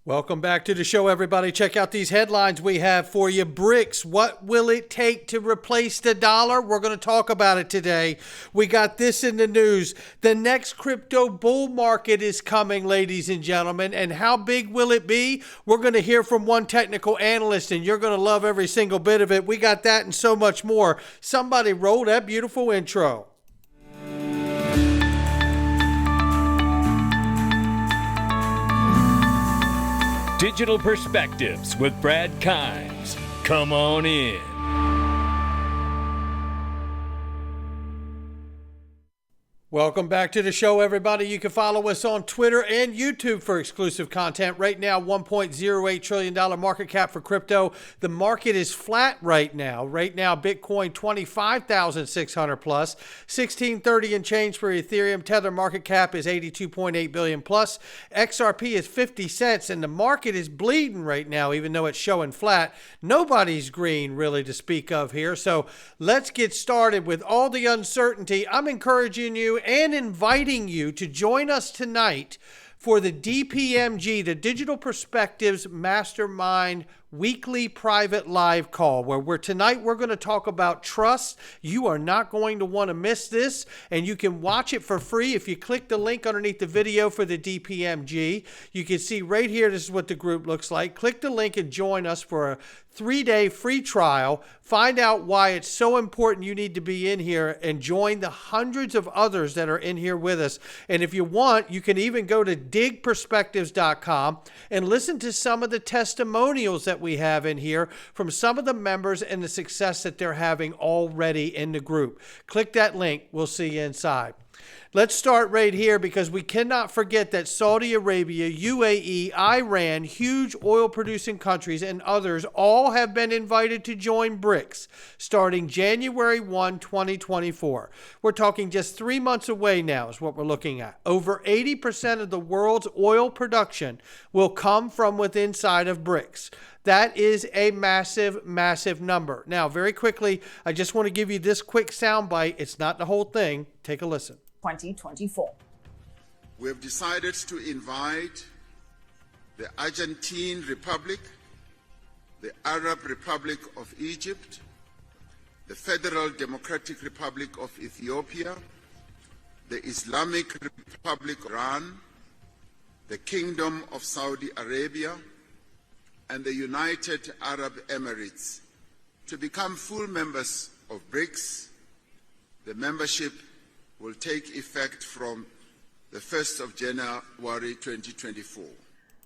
Welcome back to the show, everybody. Check out these headlines we have for you. BRICS, what will it take to replace the dollar? We're going to talk about it today. We got this in the news. The next crypto bull market is coming, ladies and gentlemen. And how big will it be? We're going to hear from one technical analyst, and you're going to love every single bit of it. We got that and so much more. Somebody roll that beautiful intro. Digital Perspectives with Brad Kimes. Come on in. Welcome back to the show, everybody. You can follow us on Twitter and YouTube for exclusive content. Right now, $1.08 trillion market cap for crypto. The market is flat right now. Right now, Bitcoin 25,600 plus, 1630 and change for Ethereum. Tether market cap is 82.8 billion plus. XRP is 50 cents, and the market is bleeding right now, even though it's showing flat. Nobody's green, really, to speak of here. So let's get started with all the uncertainty. I'm encouraging you and inviting you to join us tonight for the DPMG, the Digital Perspectives Mastermind weekly private live call, where tonight we're going to talk about trust. You are not going to want to miss this, and you can watch it for free if you click the link underneath the video for the DPMG. You can see right here, this is what the group looks like. Click the link and join us for a 3-day free trial. Find out why it's so important you need to be in here and join the hundreds of others that are in here with us. And if you want, you can even go to digperspectives.com and listen to some of the testimonials that we have in here from some of the members and the success that they're having already in the group. Click that link. We'll see you inside. Let's start right here because we cannot forget that Saudi Arabia, UAE, Iran, huge oil-producing countries, and others all have been invited to join BRICS starting January 1, 2024. We're talking just 3 months away now is what we're looking at. Over 80% of the world's oil production will come from within inside of BRICS. That is a massive, massive number. Now, very quickly, I just want to give you this quick soundbite. It's not the whole thing. Take a listen. 2024. We have decided to invite the Argentine Republic, the Arab Republic of Egypt, the Federal Democratic Republic of Ethiopia, the Islamic Republic of Iran, the Kingdom of Saudi Arabia, and the United Arab Emirates to become full members of BRICS. The membership will take effect from the 1st of January 2024.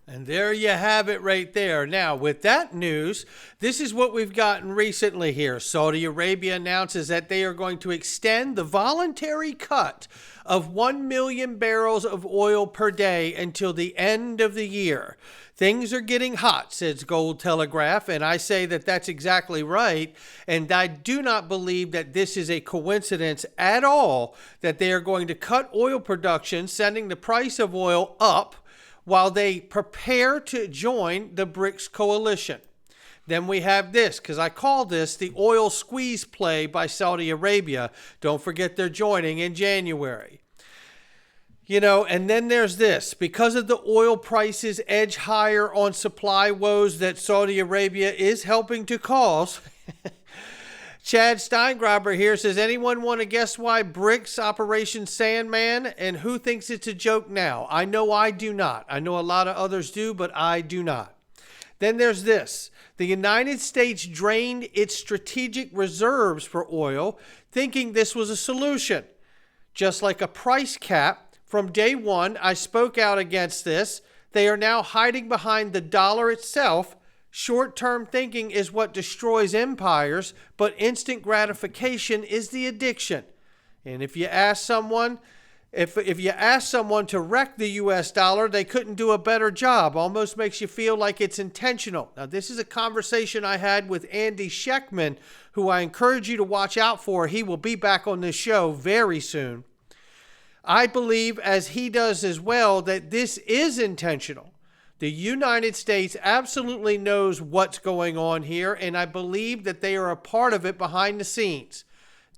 And there you have it right there. Now, with that news, this is what we've gotten recently here. Saudi Arabia announces that they are going to extend the voluntary cut of 1 million barrels of oil per day until the end of the year. Things are getting hot, says Gold Telegraph, and I say that that's exactly right. And I do not believe that this is a coincidence at all that they are going to cut oil production, sending the price of oil up while they prepare to join the BRICS coalition. Then we have this, because I call this the oil squeeze play by Saudi Arabia. Don't forget they're joining in January. You know, and then there's this. Because of the oil prices edge higher on supply woes that Saudi Arabia is helping to cause, Chad Steingraber here says, anyone want to guess why BRICS Operation Sandman? And who thinks it's a joke now? I know I do not. I know a lot of others do, but I do not. Then there's this. The United States drained its strategic reserves for oil, thinking this was a solution. Just like a price cap, from day one, I spoke out against this. They are now hiding behind the dollar itself. Short-term thinking is what destroys empires, but instant gratification is the addiction. And if you ask someone, if you ask someone to wreck the US dollar, they couldn't do a better job. Almost makes you feel like it's intentional. Now, this is a conversation I had with Andy Schekman, who I encourage you to watch out for. He will be back on this show very soon. I believe, as he does as well, that this is intentional. The United States absolutely knows what's going on here, and I believe that they are a part of it behind the scenes.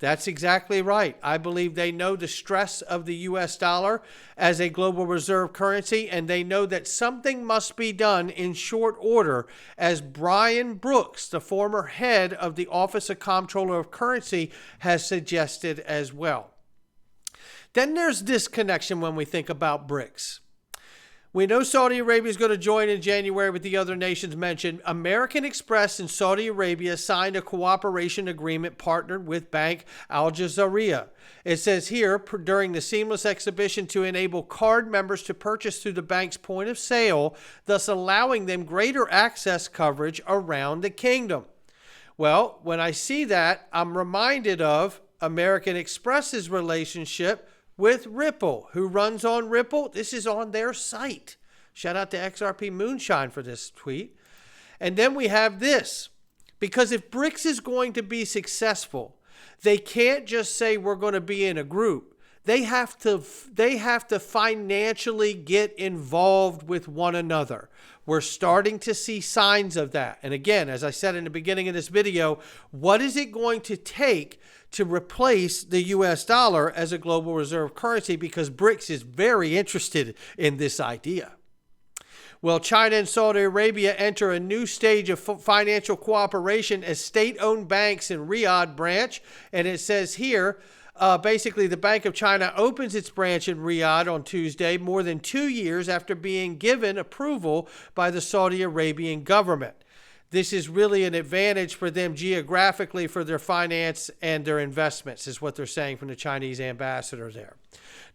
That's exactly right. I believe they know the stress of the US dollar as a global reserve currency, and they know that something must be done in short order, as Brian Brooks, the former head of the Office of Comptroller of Currency, has suggested as well. Then there's this connection when we think about BRICS. We know Saudi Arabia is going to join in January with the other nations mentioned. American Express and Saudi Arabia signed a cooperation agreement partnered with Bank Al Jazeera. It says here, during the seamless exhibition to enable card members to purchase through the bank's point of sale, thus allowing them greater access coverage around the kingdom. Well, when I see that, I'm reminded of American Express's relationship with Ripple. Who runs on Ripple? This is on their site. Shout out to XRP Moonshine for this tweet. And then we have this. Because if BRICS is going to be successful, they can't just say we're going to be in a group. They have to financially get involved with one another. We're starting to see signs of that. And again, as I said in the beginning of this video, what is it going to take to replace the US dollar as a global reserve currency? Because BRICS is very interested in this idea. Well, China and Saudi Arabia enter a new stage of financial cooperation as state-owned banks in Riyadh branch. And it says here, basically, the Bank of China opens its branch in Riyadh on Tuesday, more than 2 years after being given approval by the Saudi Arabian government. This is really an advantage for them geographically for their finance and their investments, is what they're saying from the Chinese ambassador there.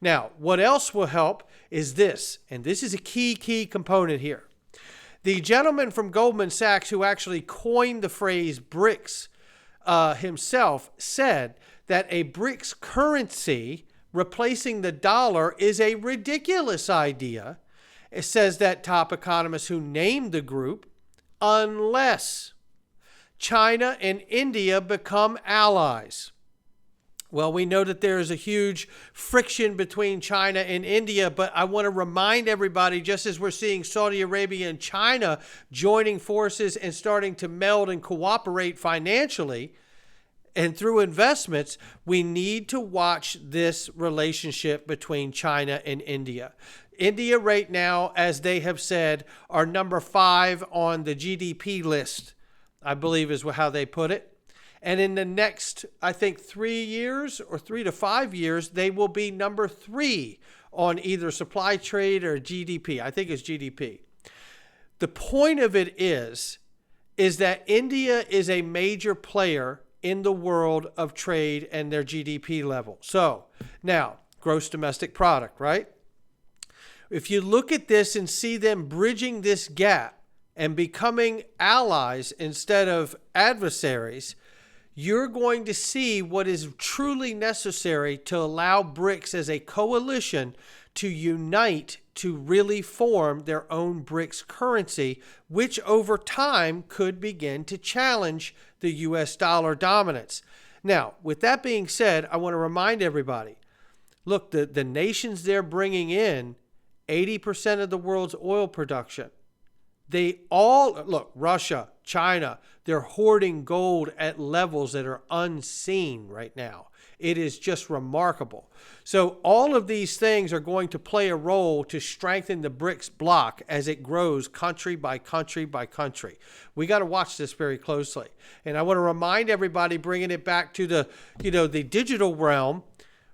Now, what else will help is this, and this is a key component here. The gentleman from Goldman Sachs who actually coined the phrase BRICS himself said that a BRICS currency replacing the dollar is a ridiculous idea. It says that top economists who named the group, unless China and India become allies. Well, we know that there is a huge friction between China and India, but I want to remind everybody, just as we're seeing Saudi Arabia and China joining forces and starting to meld and cooperate financially and through investments, we need to watch this relationship between China and India. India right now, as they have said, are number 5 on the GDP list, I believe is how they put it. And in the next, I think 3 years or 3 to 5 years, they will be number 3 on either supply trade or GDP. I think it's GDP. The point of it is that India is a major player in the world of trade and their GDP level. So now, gross domestic product, right? If you look at this and see them bridging this gap and becoming allies instead of adversaries, you're going to see what is truly necessary to allow BRICS as a coalition to unite to really form their own BRICS currency, which over time could begin to challenge the US dollar dominance. Now, with that being said, I want to remind everybody, look, the nations they're bringing in 80% of the world's oil production. They all, look, Russia, China, they're hoarding gold at levels that are unseen right now. It is just remarkable. So all of these things are going to play a role to strengthen the BRICS bloc as it grows country by country by country. We got to watch this very closely. And I want to remind everybody, bringing it back to the digital realm,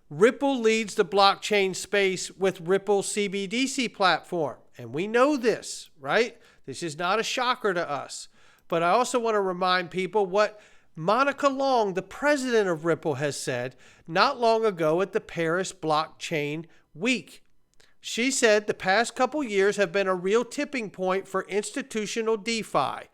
Ripple leads the blockchain space with Ripple CBDC platform. And we know this, right? This is not a shocker to us. But I also want to remind people what Monica Long, the president of Ripple, has said not long ago at the Paris Blockchain Week. She said the past couple years have been a real tipping point for institutional DeFi,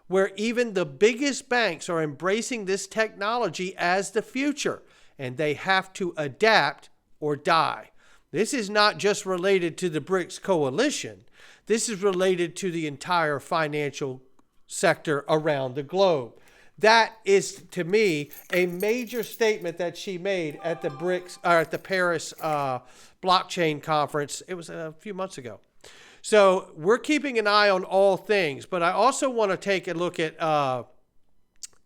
where even the biggest banks are embracing this technology as the future, and they have to adapt or die. This is not just related to the BRICS coalition. This is related to the entire financial sector around the globe. That is, to me, a major statement that she made at the Paris blockchain conference. It was a few months ago. So we're keeping an eye on all things, but I also want to take a look at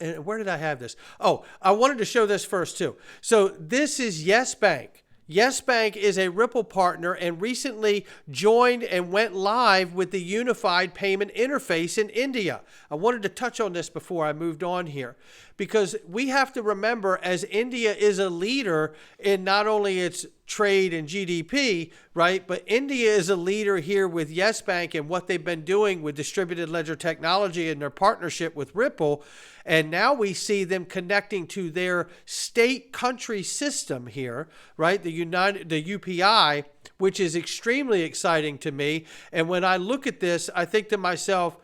And where did I have this? Oh, I wanted to show this first too. So this is Yes Bank. Yes Bank is a Ripple partner and recently joined and went live with the unified payment interface in India. I wanted to touch on this before I moved on here, because we have to remember, as India is a leader in not only its trade and GDP, right, but India is a leader here with Yes Bank and what they've been doing with distributed ledger technology and their partnership with Ripple. And now we see them connecting to their state country system here, right? The UPI, which is extremely exciting to me. And when I look at this, I think to myself,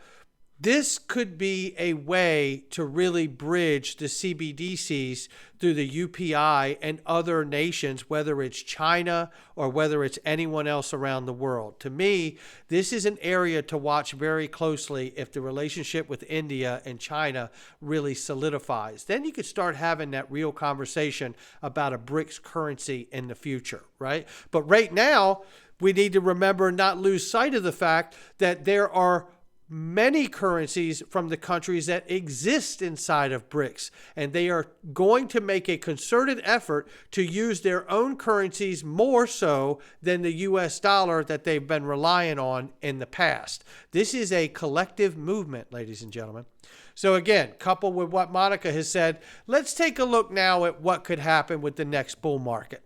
this could be a way to really bridge the CBDCs through the UPI and other nations, whether it's China or whether it's anyone else around the world. To me, this is an area to watch very closely if the relationship with India and China really solidifies. Then you could start having that real conversation about a BRICS currency in the future, right? But right now, we need to remember and not lose sight of the fact that there are many currencies from the countries that exist inside of BRICS, and they are going to make a concerted effort to use their own currencies more so than the US dollar that they've been relying on in the past. This is a collective movement, ladies and gentlemen. So again, coupled with what Monica has said, let's take a look now at what could happen with the next bull market.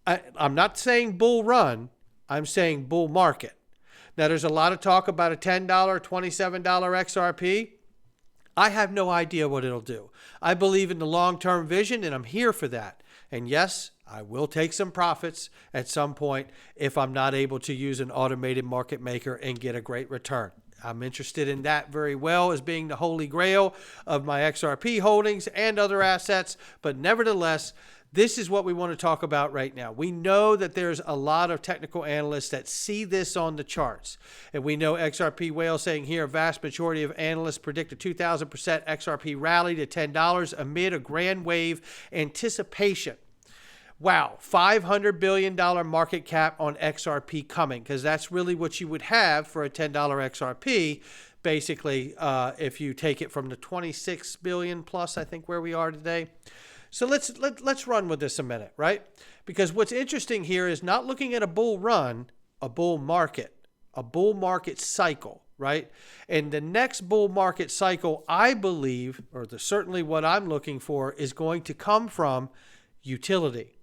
I'm not saying bull run, I'm saying bull market. Now, there's a lot of talk about a $10, $27 XRP. I have no idea what it'll do. I believe in the long-term vision, and I'm here for that. And yes, I will take some profits at some point if I'm not able to use an automated market maker and get a great return. I'm interested in that very well as being the holy grail of my XRP holdings and other assets. But nevertheless, this is what we want to talk about right now. We know that there's a lot of technical analysts that see this on the charts. And we know XRP Whale saying here, a vast majority of analysts predict a 2,000% XRP rally to $10 amid a grand wave anticipation. Wow, $500 billion market cap on XRP coming, because that's really what you would have for a $10 XRP, basically, if you take it from the 26 billion plus, I think, where we are today. So let's run with this a minute, right? Because what's interesting here is not looking at a bull run, a bull market cycle, right? And the next bull market cycle, I believe, or certainly what I'm looking for, is going to come from utility,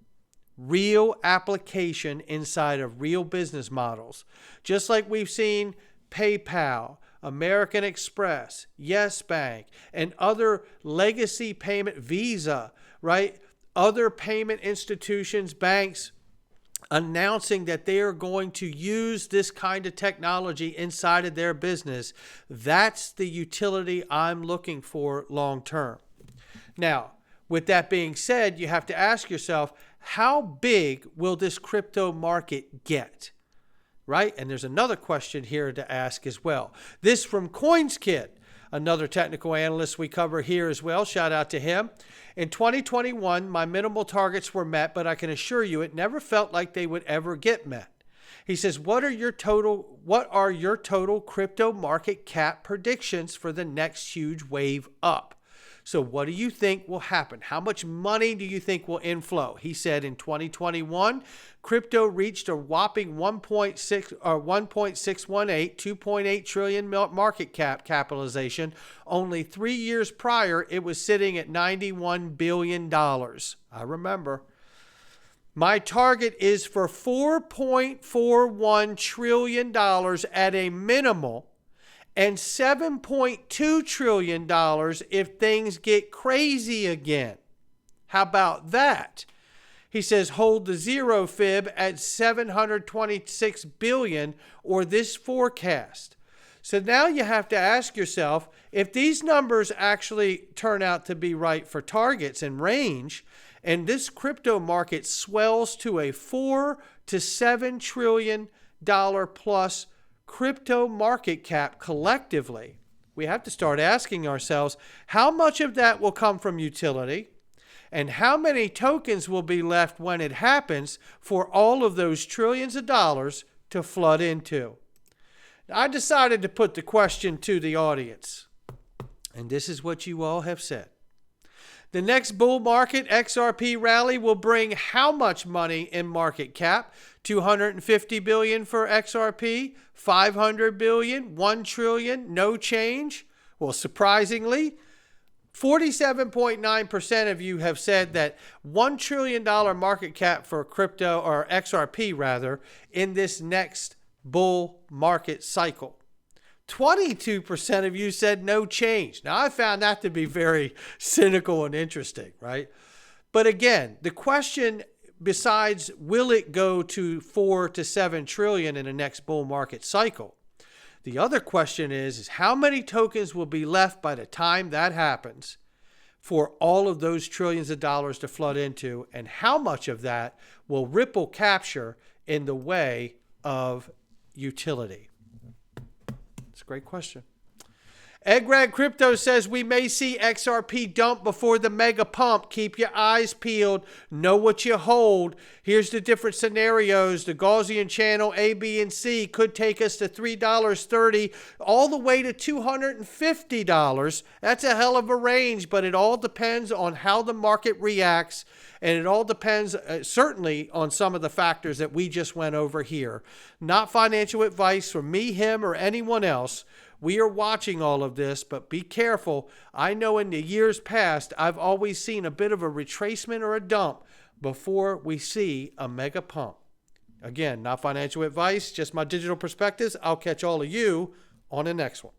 real application inside of real business models. Just like we've seen PayPal, American Express, Yes Bank, and other legacy payment, Visa, right? Other payment institutions, banks, announcing that they are going to use this kind of technology inside of their business. That's the utility I'm looking for long term. Now, with that being said, you have to ask yourself, how big will this crypto market get? Right? And there's another question here to ask as well. This from CoinsKid, another technical analyst we cover here as well. Shout out to him. In 2021, my minimal targets were met, but I can assure you it never felt like they would ever get met. He says, what are your total crypto market cap predictions for the next huge wave up? So what do you think will happen? How much money do you think will inflow? He said in 2021, crypto reached a whopping 2.8 trillion market capitalization. Only 3 years prior, it was sitting at $91 billion. I remember. My target is for $4.41 trillion at a minimal, and $7.2 trillion if things get crazy again. How about that? He says, hold the zero fib at 726 billion, or this forecast. So now you have to ask yourself, if these numbers actually turn out to be right for targets and range, and this crypto market swells to a $4 to $7 trillion plus crypto market cap collectively, we have to start asking ourselves, how much of that will come from utility, and how many tokens will be left when it happens for all of those trillions of dollars to flood into? I decided to put the question to the audience, And this is what you all have said. The next bull market XRP rally will bring how much money in market cap? 250 billion for XRP, 500 billion, 1 trillion, no change. Well, surprisingly, 47.9% of you have said that $1 trillion market cap for crypto, or XRP rather, in this next bull market cycle. 22% of you said no change. Now, I found that to be very cynical and interesting, right? But again, the question, besides will it go to 4 to 7 trillion in the next bull market cycle, the other question is how many tokens will be left by the time that happens for all of those trillions of dollars to flood into, and how much of that will Ripple capture in the way of utility? Great question. Egrad Crypto says we may see XRP dump before the mega pump. Keep your eyes peeled. Know what you hold. Here's the different scenarios. The Gaussian channel A, B, and C could take us to $3.30 all the way to $250. That's a hell of a range, but it all depends on how the market reacts. And it all depends certainly on some of the factors that we just went over here. Not financial advice from me, him, or anyone else. We are watching all of this, but be careful. I know in the years past, I've always seen a bit of a retracement or a dump before we see a mega pump. Again, not financial advice, just my digital perspectives. I'll catch all of you on the next one.